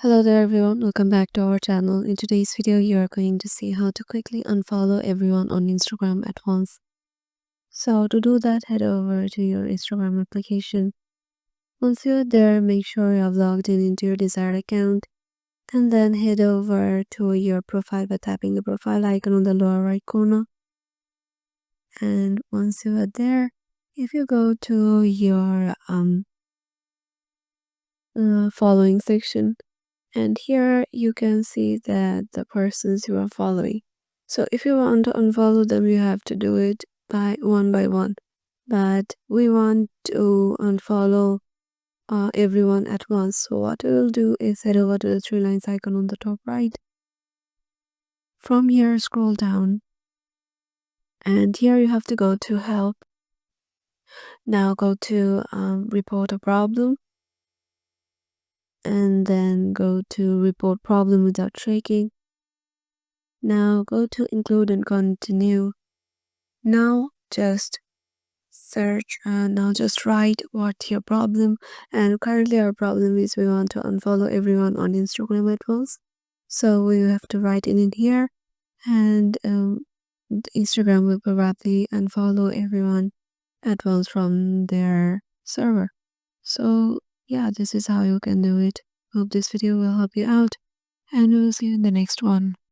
Hello there everyone, welcome back to our channel. In today's video, you are going to see how to quickly unfollow everyone on Instagram at once. So to do that, head over to your Instagram application. Once you're there, make sure you have logged in into your desired account and then head over to your profile by tapping the profile icon on the lower right corner. And once you are there, if you go to your following section, and here you can see that the persons you are following. So if you want to unfollow them, you have to do it by one. But we want to unfollow everyone at once. So what we will do is head over to the three lines icon on the top right. From here, scroll down. And here you have to go to help. Now go to report a problem. And then go to report problem without tracking. Now go to include and continue. Now just write what your problem, and currently our problem is we want to unfollow everyone on Instagram at once. So we have to write in here, and Instagram will probably unfollow everyone at once from their server. So yeah, this is how you can do it. Hope this video will help you out, and we will see you in the next one.